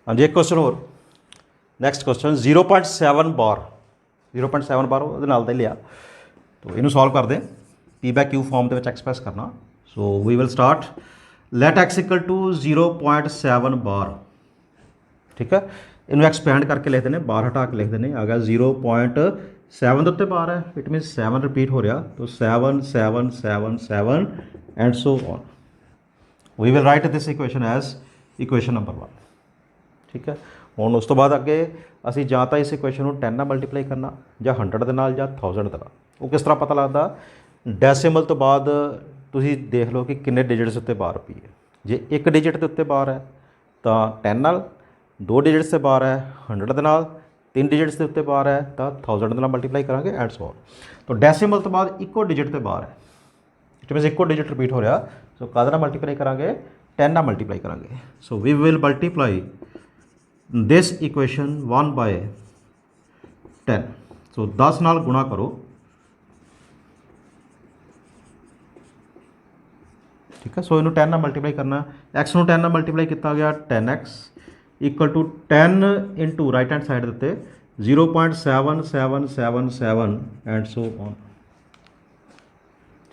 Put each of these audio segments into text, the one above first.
हाँ जी, एक क्वेश्चन और नैक्सट क्वेश्चन 0.7 बार 0.7 बार वो नाल दा ही लिया तो इनू सॉल्व कर दें पी बाय क्यू फॉर्म के एक्सप्रैस करना। So we will start let x equal to 0.7 bar. ठीक है, इनू एक्सपैंड करके लिख देने, बार हटा के लिख देने, आ गया 0.7 के उत्ते बार है, इट मीन 7 रिपीट हो रहा तो 7 7 7 7 and so on. We will write this equation as equation number 1। ठीक है, ਹੁਣ ਉਸ ਤੋਂ ਬਾਅਦ ਅੱਗੇ ਅਸੀਂ ਜਾਂ ਤਾਂ ਇਸ ਇਕੁਏਸ਼ਨ ਨੂੰ 10 ਨਾਲ ਮਲਟੀਪਲਾਈ ਕਰਨਾ ਜਾਂ 100 ਦੇ ਨਾਲ ਜਾਂ 1000 ਦੇ ਨਾਲ। ਉਹ ਕਿਸ ਤਰ੍ਹਾਂ ਪਤਾ ਲੱਗਦਾ, ਡੈਸੀਮਲ ਤੋਂ ਬਾਅਦ ਤੁਸੀਂ ਦੇਖ ਲਓ ਕਿ ਕਿੰਨੇ ਡਿਜਿਟਸ ਉੱਤੇ ਬਾਰ ਪਈ ਹੈ। ਜੇ ਇੱਕ ਡਿਜਿਟ ਦੇ ਉੱਤੇ ਬਾਰ ਹੈ ਤਾਂ 10 ਨਾਲ, 2 ਡਿਜਿਟਸ 'ਤੇ ਬਾਰ ਹੈ 100 ਦੇ ਨਾਲ, 3 ਡਿਜਿਟਸ ਦੇ ਉੱਤੇ ਬਾਰ ਹੈ ਤਾਂ 1000 ਦੇ ਨਾਲ ਮਲਟੀਪਲਾਈ ਕਰਾਂਗੇ ਐਂਡ ਸੋ ਔਨ। ਤਾਂ ਡੈਸੀਮਲ ਤੋਂ ਬਾਅਦ ਇੱਕੋ ਡਿਜਿਟ 'ਤੇ ਬਾਰ ਹੈ, ਇਟ ਮੀਨਸ ਇੱਕੋ ਡਿਜਿਟ ਰਿਪੀਟ ਹੋ ਰਿਹਾ। ਸੋ ਕਾਹਦੇ ਨਾਲ ਮਲਟੀਪਲਾਈ ਕਰਾਂਗੇ, 10 ਨਾਲ ਮਲਟੀਪਲਾਈ ਕਰਾਂਗੇ। So we will multiply this equation 1 by 10। So 10 नाल गुणा करो। ठीक है, सो इनू 10 नाल मल्टीप्लाई करना, एक्स नू 10 नाल मल्टीप्लाई किया गया 10x equal to 10 into right hand side देते 0.7777 एंड सो ऑन।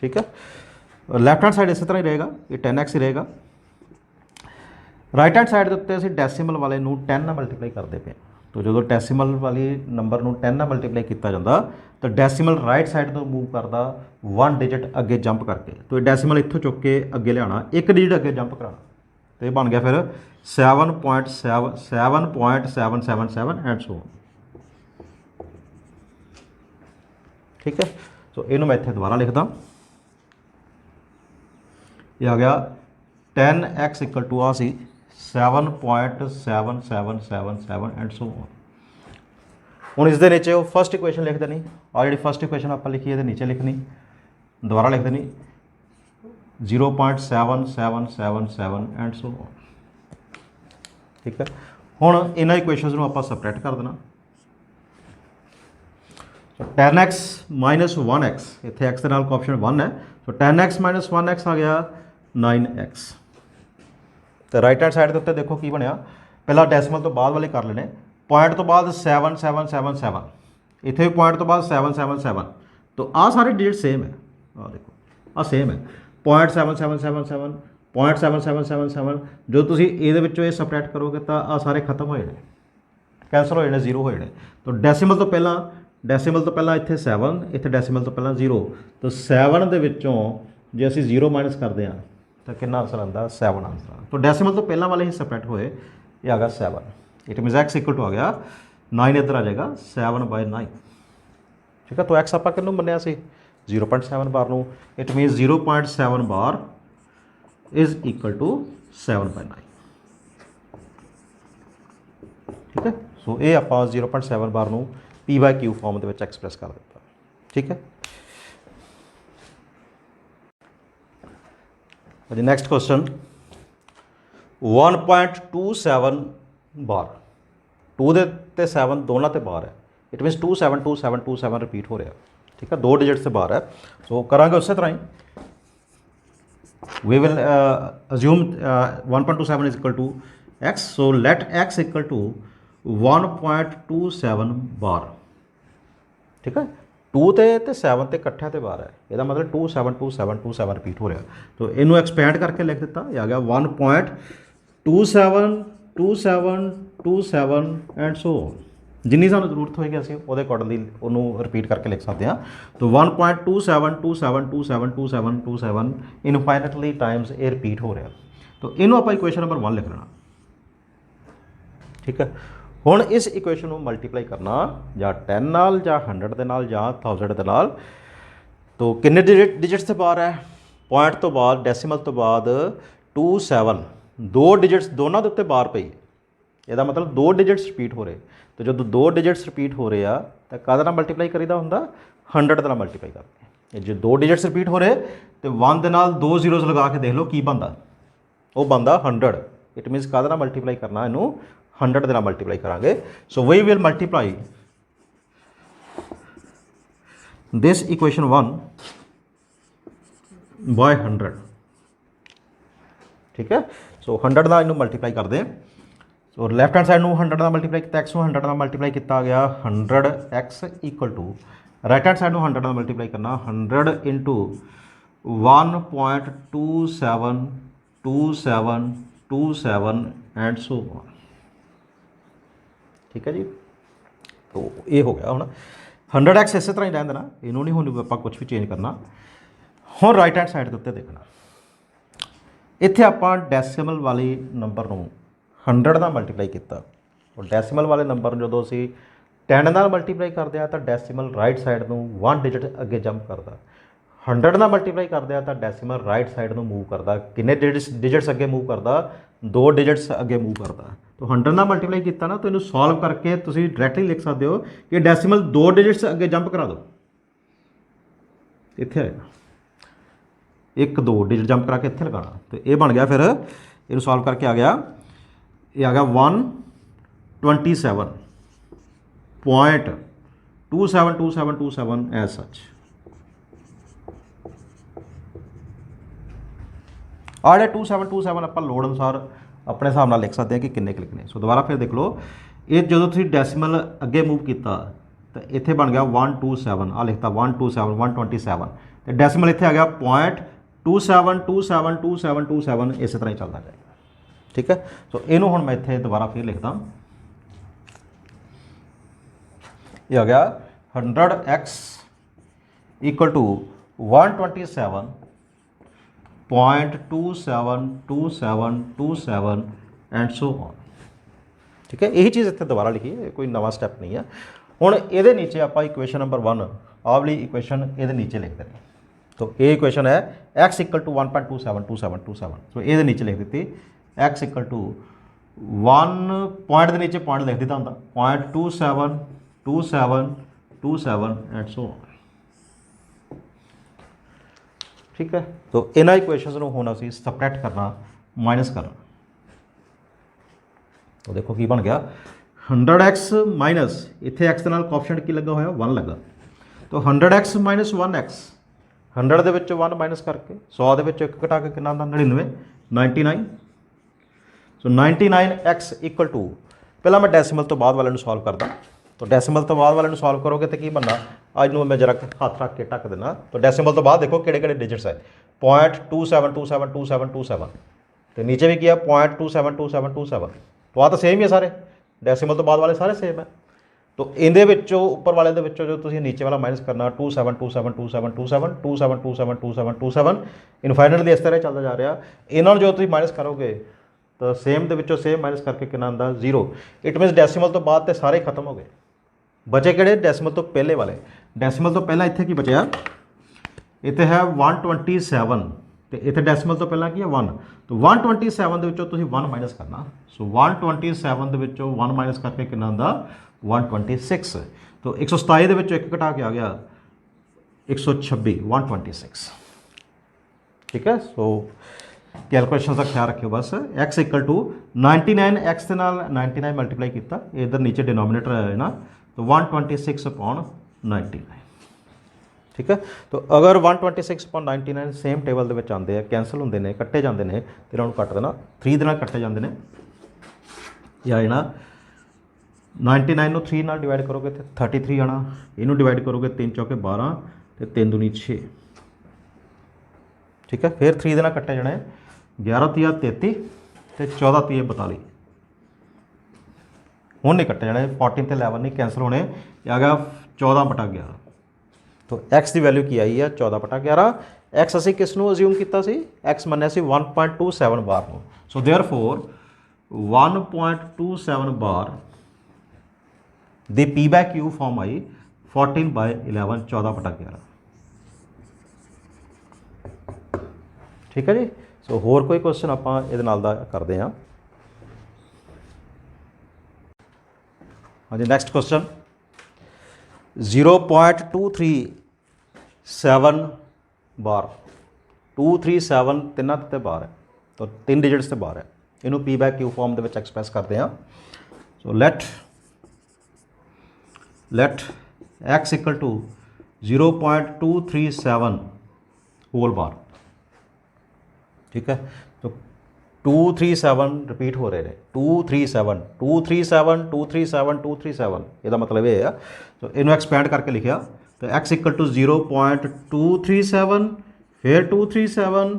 ठीक है, लैफ्ट हैंड साइड इस तरह ही रहेगा, ये 10x ही रहेगा। राइट हैंड साइड के उत्ते असीं डैसीमल वाले नू 10 नाल मल्टीप्लाई करते पे, तो जो डैसीमल वाली नंबर नू 10 नाल मल्टीप्लाई किया जाता तो डैसीमल राइट साइड तो मूव करता 1 डिजिट अगे जंप करके, तो डैसीमल इत्थों चुक के अगे लिया, एक डिजिट अगे जंप कराना, तो ये बन गया फिर 7.777 एंड सो। ठीक है, सो इनू मैं इत्थे दोबारा लिखदा, ये आ गया 10x इक्वल टू आ सी 7.7777 एंड सो ऑन। हुण इस दे नीचे वो फस्ट इक्वेशन लिख देनी, और जी फस्ट इक्वेशन आप लिखी है नीचे लिखनी, दोबारा लिख देनी 0.7777 एंड सो ऑन। ठीक है, हुण इन्हां इक्वेशनस नूं आपां सपरेट कर देना। 10x माइनस 1x, इत्थे x दे नाल ऑप्शन 1 है, तो 10x माइनस 1x आ गया 9x। तो राइट हैंड साइड के उत्ते देखो की बनया, पहला डैसीमल तो बाद वाले कर लेने, पॉइंट तो बाद 7777, इतने भी पॉइंट तो बाद 777, तो आ सारे डिजिट सेम है, आ देखो आ सेम है 0.7777 0.7777, जो तुम ये सपरेट करोगे तो आ सारे खत्म हो जाने, कैंसल हो जाने, जीरो हो जाने। तो डेसीमल तो पहला इतने 7, इतने डेसीमल तो पहला 0, तो 7 के विचों जे असी 0 माइनस करते हैं तो कितना आंसर आता, 7 आंसर आता। तो डेसीमल तो पहला वाले ही सपरेट होए, ये आ गया 7, it means x equal to आ गया 9, इधर आ जाएगा 7/9। ठीक है, तो एक्स आप किनू मन्निया सी 0.7 बार नू, it means 0.7 bar is equal to 7/9। ठीक है, सो ये आप 0.7 बार नू पी बाय क्यू फॉर्म के एक्सप्रैस कर दिता। ठीक है जी, नैक्सट क्वेश्चन 1.27 बार, 2 ते 7 दोनों ते बार है, इट मीनस 272727 रिपीट हो रहा। ठीक है, 2 डिजिट से बार है, सो करांगे उस तरह ही we will assume 1.27 is equal to x, so let x equal to 1.27 bar. ठीक है, 2 ते 7 ते इकट्ठे ते बार है, यदा मतलब 272727 रिपीट हो रहा, तो इनू एक्सपैंड करके लिख दिता, ये आ गया 1.272727 एंड सो जिन्नी सानू जरूरत होएगी असीं उहदे अकॉर्डिंगली उन्होंने रिपीट करके लिख सकते हैं। तो 1.2727272727 इनफाइनेटली टाइम्स ये रिपीट हो रहा, तो इनू आप इक्वेशन नंबर 1 लिख लेना। ठीक है, हुण इस इक्वेशन को मल्टीप्लाई करना या 10 नाल या 100 के नाल या 1000 के नाल, तो किन्ने डिजिट्स से बार है, पॉइंट तो बाद डेसीमल तो बाद 27, 2 डिजिट्स दोनों के उत्ते बार पई, इसका मतलब 2 डिजिट्स रिपीट हो रहे, तो जो 2 डिजिट्स रिपीट हो रहे हैं तो काहदे नाल मल्टीप्लाई करीदा हुंदा, 100 के नाल मल्टीप्लाई करते। जो 2 डिजिट्स रिपीट हो रहे तो 1 के नाल 2 जीरोस लगा के देख लो की बनता, वो बनता 100, इट मीनस काहदे नाल मल्टीप्लाई करना, इनू 100 के नाल मल्टीप्लाई करांगे। So we will multiply this equation 1 by 100। ठीक है, सो 100 का इनू मल्टीप्लाई कर दें, ਸੋ ਲੈਫਟ ਹੈਂਡ ਸਾਈਡ ਨੂੰ 100 ਨਾਲ ਮਲਟੀਪਲਾਈ ਕੀਤਾ, x ਨੂੰ 100 ਨਾਲ ਮਲਟੀਪਲਾਈ ਕੀਤਾ ਗਿਆ 100x equal to right hand side ਨੂੰ 100 ਨਾਲ ਮਲਟੀਪਲਾਈ ਕਰਨਾ 100 ਇੰਟੂ 1.272727 ਐਂਡ ਸੋ ਔਨ। ਠੀਕ ਹੈ ਜੀ। ਤੋ ਇਹ ਹੋ ਗਿਆ। ਹੁਣ 100x ਇਸੇ ਤਰ੍ਹਾਂ ਹੀ ਰਹਿਣ ਦੇਣਾ, ਇਹਨੂੰ ਨਹੀਂ ਹੁਣ ਆਪਾਂ ਕੁਝ ਵੀ ਚੇਂਜ ਕਰਨਾ। ਹੁਣ ਰਾਈਟ ਹੈਂਡ ਸਾਈਡ ਦੇ ਉੱਤੇ ਦੇਖਣਾ, ਇੱਥੇ ਆਪਾਂ ਡੈਸੀਮਲ ਵਾਲੇ ਨੰਬਰ ਨੂੰ 100 ਨਾਲ ਮਲਟੀਪਲਾਈ ਕੀਤਾ, ਔਰ ਡੈਸੀਮਲ ਵਾਲੇ ਨੰਬਰ ਨੂੰ ਜਦੋਂ ਅਸੀਂ 10 ਨਾਲ ਮਲਟੀਪਲਾਈ ਕਰਦੇ ਆ ਤਾਂ ਡੈਸੀਮਲ ਰਾਈਟ ਸਾਈਡ ਨੂੰ 1 ਡਿਜਿਟ ਅੱਗੇ ਜੰਪ ਕਰਦਾ। 100 ਨਾਲ ਮਲਟੀਪਲਾਈ ਕਰਦੇ ਆ ਤਾਂ ਡੈਸੀਮਲ ਰਾਈਟ ਸਾਈਡ ਨੂੰ ਮੂਵ ਕਰਦਾ। ਕਿੰਨੇ ਡਿਜਿਟਸ ਅੱਗੇ ਮੂਵ ਕਰਦਾ? 2 ਡਿਜਿਟਸ ਅੱਗੇ ਮੂਵ ਕਰਦਾ। तो 100 ਨਾਲ ਮਲਟੀਪਲਾਈ ਕੀਤਾ ਨਾ, तो ਇਹਨੂੰ ਸੋਲਵ ਕਰਕੇ ਤੁਸੀਂ ਡਾਇਰੈਕਟਲੀ ਲਿਖ ਸਕਦੇ ਹੋ ਕਿ ਡੈਸੀਮਲ 2 ਡਿਜਿਟਸ ਅੱਗੇ ਜੰਪ ਕਰਾ ਦਿਓ। ਇੱਥੇ ਆਏਗਾ 1 2 ਡਿਜਿਟ ਜੰਪ ਕਰਾ ਕੇ ਇੱਥੇ ਲਗਾਉਣਾ, तो ये बन गया। फिर ਇਹਨੂੰ ਸੋਲਵ ਕਰਕੇ ਆ ਗਿਆ, ਇਹ ਆ ਗਿਆ 127.272727 ਐਜ਼ ਸੱਚ। ਆਹ ਜਿਹੜੇ 2727 ਆਪਾਂ ਲੋੜ ਅਨੁਸਾਰ ਆਪਣੇ ਹਿਸਾਬ ਨਾਲ ਲਿਖ ਸਕਦੇ ਹਾਂ ਕਿ ਕਿੰਨੇ ਲਿਖਣੇ। ਸੋ ਦੁਬਾਰਾ ਫਿਰ ਦੇਖ ਲਓ, ਇਹ ਜਦੋਂ ਤੁਸੀਂ ਡੈਸੀਮਲ ਅੱਗੇ ਮੂਵ ਕੀਤਾ ਤਾਂ ਇੱਥੇ ਬਣ ਗਿਆ 127, ਆ ਲਿਖਤਾ 127 127, ਤੇ ਡੈਸੀਮਲ ਇੱਥੇ ਆ ਗਿਆ .27272727, ਇਸੇ ਤਰ੍ਹਾਂ ਹੀ ਚੱਲਦਾ ਜਾਏਗਾ। ਠੀਕ ਹੈ। ਸੋ ਇਹਨੂੰ ਹੁਣ ਮੈਂ ਇੱਥੇ ਦੁਬਾਰਾ ਫਿਰ ਲਿਖਦਾ, ਇਹ ਆ ਗਿਆ 100x equal to 127.272727 and so on. ਠੀਕ ਹੈ। ਇਹੀ ਚੀਜ਼ ਇੱਥੇ ਦੁਬਾਰਾ ਲਿਖੀ ਹੈ, ਕੋਈ ਨਵਾਂ ਸਟੈਪ ਨਹੀਂ ਹੈ। ਹੁਣ ਇਹਦੇ ਨੀਚੇ ਆਪਾਂ ਇਕੁਏਸ਼ਨ ਨੰਬਰ 1 ਆਹ ਵਾਲੀ ਇਕੁਏਸ਼ਨ ਇਹਦੇ ਨੀਚੇ ਲਿਖ ਦੇਣੀ। तो ये इक्वेशन है x इक्वल टू 1.272727। सो ये नीचे लिख दी x इक्वल टू 1 पॉइंट के नीचे पॉइंट लिख दिता होंगे .272727 एंड सो ऑन। ठीक है। तो इन्होंने इक्वेशनस को हुण असीं सबट्रैक्ट करना, माइनस करना। तो देखो की बन गया 100x माइनस, इत्थे x के नाल कोएफिशिएंट की लगा होया 1 लगा, तो 100x माइनस 1x 100 ਦੇ ਵਿੱਚੋਂ 1 ਮਾਈਨਸ ਕਰਕੇ 100 ਦੇ ਵਿੱਚੋਂ 1 ਘਟਾ ਕੇ ਕਿੰਨਾ ਆਉਂਦਾ 99 99। ਸੋ 99x ਇਕੁਅਲ ਟੂ, ਪਹਿਲਾਂ ਮੈਂ ਡੈਸੀਮਲ ਤੋਂ ਬਾਅਦ ਵਾਲੇ ਨੂੰ ਸੋਲਵ ਕਰਦਾ। ਤਾਂ ਡੈਸੀਮਲ ਤੋਂ ਬਾਅਦ ਵਾਲੇ ਨੂੰ ਸੋਲਵ ਕਰੋਗੇ ਤਾਂ ਕੀ ਬਣਨਾ, ਅੱਜ ਨੂੰ ਮੈਂ ਜਰਾ ਹੱਥ ਰੱਖ ਕੇ ਢੱਕ ਦੇਣਾ। ਤਾਂ ਡੈਸੀਮਲ ਤੋਂ ਬਾਅਦ ਦੇਖੋ ਕਿਹੜੇ ਕਿਹੜੇ ਡਿਜਿਟਸ ਹੈ, .27272727, ਤੇ ਨੀਚੇ ਵੀ ਕੀ ਹੈ .272727। तो आ तो सेम ही है सारे, डेसिमल तो बाद वाले सारे सेम है। तो इहदे विचों उपर वाले दे विचों जो तुसीं नीचे वाला माइनस करना 27272727272727 इनफाइनाइटली इस तरह चलता जा रहा। इन्होंने जो तुसीं माइनस करोगे तो सेम दे विचों सेम माइनस करके कितना आंदा 0। इट मीनस डेसिमल तो बाद तो सारे खत्म हो गए, बचे किहड़े डेसिमल तो पहले वाले। डेसिमल तो पहला इत्थे की बचया, इत्थे है 127 तो इत्थे डेसिमल तो पहला की है 1। तो 127 ਦੇ ਵਿੱਚੋਂ ਤੁਸੀਂ 1 ਮਾਈਨਸ ਕਰਨਾ। सो 127 ਦੇ ਵਿੱਚੋਂ 1 ਮਾਈਨਸ ਕਰਕੇ ਕਿੰਨਾ ਆਉਂਦਾ 126। तो 127 ਦੇ ਵਿੱਚੋਂ 1 ਘਟਾ ਕੇ ਆ ਗਿਆ 126 126। ठीक है। सो कैलकुलेशन का ख्याल रखियो बस। x इक्वल टू 99 x के नाल 99 मल्टीप्लाई किया, इधर नीचे डिनोमिनेटर है ना, तो 126/99। ठीक है। तो अगर 126/99 सेम टेबल के आते हैं, कैंसल होंगे ने, कट्टे जाते हैं, तो इन्होंने कट देना 3 ਦੇ ਨਾਲ कट्टे जाते हैं। या ना 99 ਨੂੰ 3 ਨਾਲ डिवाइड करोगे तो 33 आना, इनू डिवाइड करोगे 3 चौके 12 तो 3 दूनी 6। ठीक है। फिर 3 ਦੇ ਨਾਲ कट्टे जाने 11 तिया 33 तो 14 तिया 42। हुण नहीं कट्टे जाने, 14 ਤੇ 11 नहीं कैंसल होने, आ गया 14/11। तो x की वैल्यू की आई है 14/11। x असी किस नूं अज्यूम किया सी, x मन्निया सी 1.27 बार नूं। So therefore 1.27 bar the P by Q form I 14/11 14/11। ठीक है जी। सो होर कोई क्वेश्चन आपां इहदे नाल दा करदे हां। हाँ जी, नैक्सट क्वेश्चन 0.237 बार 237 तिना ते बार है, तो 3 डिजिट्स से बार है। इनू पी बाय क्यू फॉर्म के एक्सप्रैस करते हैं। So let x equal to 0.237 whole bar. ठीक है। तो 237 रिपीट हो रहे हैं 237 237 237 237 ਇਹਦਾ ਮਤਲਬ ਇਹ ਆ ਸੋ ਇਹਨੂੰ ਐਕਸਪੈਂਡ ਕਰਕੇ ਲਿਖਿਆ तो x इक्वल टू 0.237 फिर 237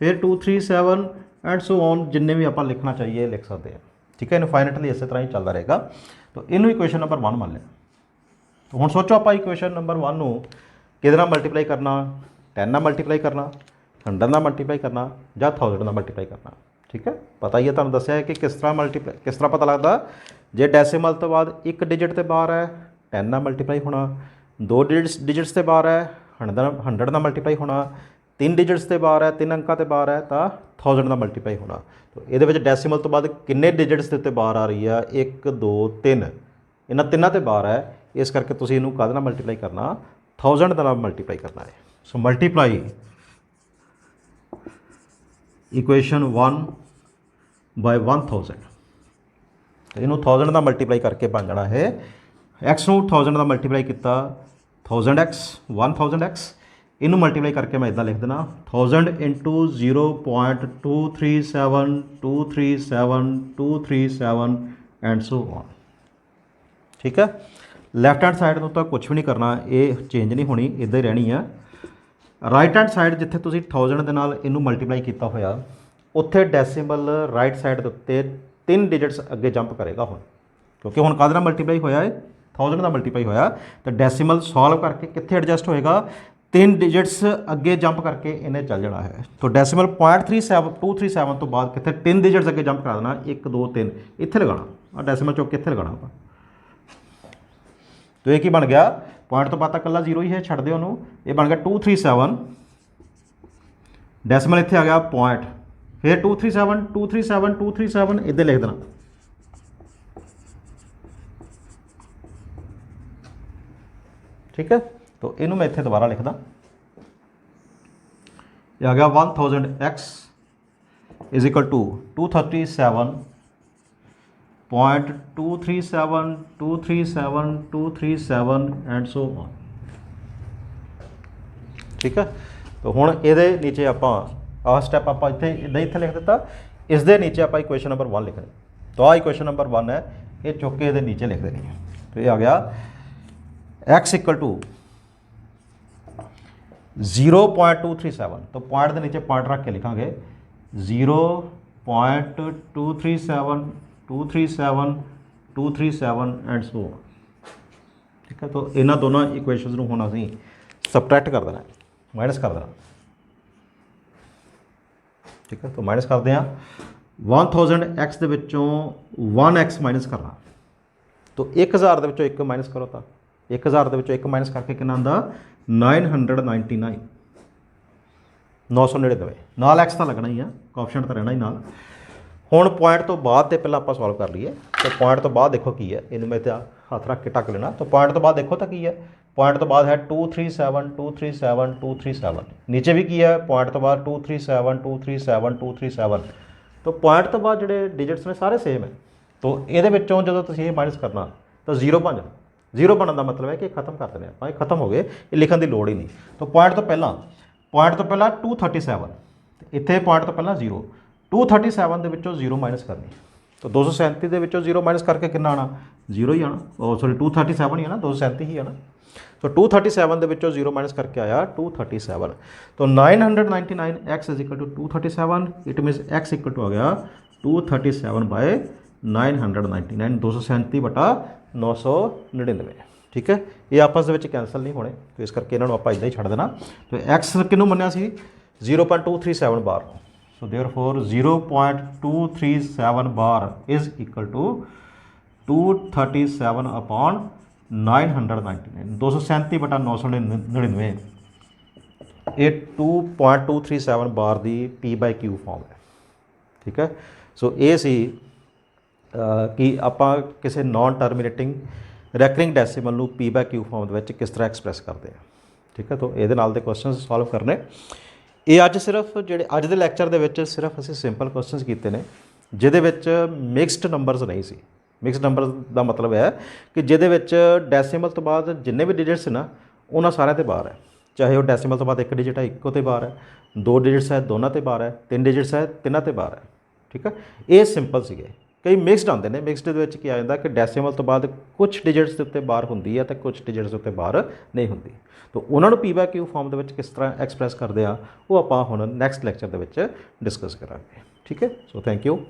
फिर 237 एंड सो ऑन जिन्ने भी आप लिखना चाहिए लिख सकते हैं ठीक है इनफाइनेटली इस तरह ही चलता रहेगा तो इनू इक्वेशन नंबर 1 मान लिया तो हुण सोचो आप इक्वेशन नंबर 1 नूं किहदे नाल मल्टीप्लाई करना 10 नाल मल्टीप्लाई करना 100 नाल मल्टीप्लाई करना या 1000 नाल मल्टीप्लाई करना ठीक है पता ही है तुहानूं दस्सिआ है कि किस तरह मल्टीप्लाई किस तरह पता लगता जे डेसीमल तो बाद एक डिजिट ते बाहर है 10 नाल मल्टीप्लाई होना दो डिजिट्स से बाहर है 100 का मल्टीप्लाई होना 3 डिजिट्स से बाहर है 3 अंकों से बाहर है तो 1000 का मल्टीप्लाई होना तो ये डेसीमल तो बाद किन्ने डिजिट्स के उत्ते बाहर आ रही है 1 2 3 इन्होंने तिना तो बाहर है इस करके तुसीं इहनूं काहदे नाल मल्टीप्लाई करना 1000 नाल मल्टीप्लाई करना है सो मल्टीप्लाई इक्वेशन 1 बाय 1000 इहनूं 1000 का मल्टीप्लाई करके बन जाना है एक्स नूं 1000 का मल्टीप्लाई किया 1000x 1000x इनू मल्टीप्लाई करके मैं इदा लिख देना 1000 इंटू 0.237 237 237 एंड सो ऑन ठीक है लैफ्ट हैंड साइड तो कुछ भी नहीं करना ये चेंज नहीं होनी इदा ही रहनी है राइट हैंड साइड जिथे तुसीं 1000 दे नाल इनू मल्टीप्लाई किया होया उत्थे डेसीमल राइट साइड के उत्ते 3 डिजिट्स अगे जंप करेगा हुण क्योंकि हुण काहदे नाल मल्टीप्लाई होया है 1000 का मल्टीप्लाई होया तो डेसीमल सॉल्व करके कित्थे एडजस्ट होएगा 3 डिजिट्स अगे जंप करके इन्हें चल जाना है तो डेसीमल 0.237 तो बाद कितने 3 डिजिट्स अगे जंप करा देना 1 2 3 इत्थे लगाना डेसीमल चौक कित्थे लगाना आप तो एक ही बन गया पॉइंट तो बाद कला जीरो ही है छड़ दो उन्होंने ये बन गया 237 डेसीमल इत्थे आ गया पॉइंट फिर 237 237 237 इधर लिख देना ठीक है तो इनू मैं इत्थे दोबारा लिखदा ये आ गया 1000x is equal to 237.237 237 237 and so on ठीक है तो हुण इहदे नीचे आपां आ स्टैप आपां इत्थे इत्थे लिख दिता इस दे नीचे आपां इक्वेशन नंबर 1 लिखनी तो आ इक्वेशन नंबर 1 है ये चुक के इहदे नीचे लिख देनी है तो ये आ गया x इक्वल टू 0.237 तो पॉइंट के नीचे पॉइंट रख के लिखांगे 0.237 237 237 एंड सो ठीक है तो इन्होंने दोनों इक्वेशनस को हुण असीं सबट्रैक्ट कर देना माइनस कर देना ठीक है तो माइनस करते हैं 1000x के विचों 1x माइनस करना तो 1000 के विचों 1 माइनस करो तो 1000 के विचों 1 माइनस करके कितना आंदा 999 999 नाल एक्स तो लगना ही है ऑप्शन तो रहना ही नाल हुण पॉइंट तो बाद ते पहला आपां सॉल्व कर लीए तो पॉइंट तो बाद देखो की है इनू मैं हाथ रख के ढक लेना तो पॉइंट तो बाद देखो तो की है पॉइंट तो बाद है 237 237 237 नीचे भी की है पॉइंट तो बाद 237 237 237 तो पॉइंट तो बाद जोड़े डिजिट्स ने सारे सेम है तो ये जो तुसीं माइनस करना तो जीरो बन जाना जीरो बनने का मतलब है कि खत्म कर देने आप खत्म हो गए ये लिखने की लोड़ ही नहीं तो पॉइंट तो पहला 237 इतने पॉइंट तो पहला 0 237 के विचों 0 माइनस करनी तो 237 के विचों 0 माइनस करके कितना आना 0 ही आना सॉरी 237 ही है ना 237 ही है ना तो 237 के विचों 0 माइनस करके आया 237 तो 999 x is equal to 237 it means x equal to आ गया 237 बाय 999 237 बटा 999 ठीक है ये आपस में कैंसल नहीं होने तो इस करके इन्होंने आप इदा ही छड़ देना तो एक्स किनू मनिया सी 0.237 bar so therefore 0.237 bar is equal to 237 upon 999 237 बटा 999 ये 2.237 बार की P/Q फॉर्म है ठीक है सो ये सी कि आपां किसी नॉन टर्मिनेटिंग रैकरिंग डेसीमल नूं P/Q फॉर्म दे किस तरह एक्सप्रैस करते हैं ठीक है तो ये क्वेश्चन सॉल्व करने ये अज सिर्फ जो अज के लैक्चर के सिर्फ असीं सिंपल क्वेश्चन किए हैं जिहदे विच मिक्सड नंबरस नहीं सी मिक्सड नंबर का मतलब है कि जिहदे विच डेसीमल तो बाद जिन्ने भी डिजिट्स ना उन्होंने सारे तो बाहर है चाहे वो डेसीमल तो बाद एक डिजिट है इको तो बाहर है 2 डिजिट्स है दोनों तो बाहर है 3 डिजिट्स है तिना तो बाहर है ਠੀਕ ਹੈ। ਇਹ ਸਿੰਪਲ ਸੀਗੇ। ਕਈ ਮਿਕਸਡ ਆਉਂਦੇ ਨੇ, ਮਿਕਸਡ ਦੇ ਵਿੱਚ ਕੀ ਆ ਜਾਂਦਾ ਕਿ ਡੈਸੀਮਲ ਤੋਂ ਬਾਅਦ ਕੁਝ ਡਿਜਿਟਸ ਦੇ ਉੱਤੇ ਬਾਰ ਹੁੰਦੀ ਹੈ ਤੇ ਕੁਝ ਡਿਜਿਟਸ ਦੇ ਉੱਤੇ ਬਾਰ ਨਹੀਂ ਹੁੰਦੀ। ਤਾਂ ਉਹਨਾਂ ਨੂੰ ਪੀ ਬਾਈ ਕਿਊ ਫਾਰਮ ਦੇ ਵਿੱਚ ਕਿਸ ਤਰ੍ਹਾਂ ਐਕਸਪ੍ਰੈਸ ਕਰਦੇ ਆ, ਉਹ ਆਪਾਂ ਹੁਣ ਨੈਕਸਟ ਲੈਕਚਰ ਦੇ ਵਿੱਚ ਡਿਸਕਸ ਕਰਾਂਗੇ। ਠੀਕ ਹੈ। So thank you.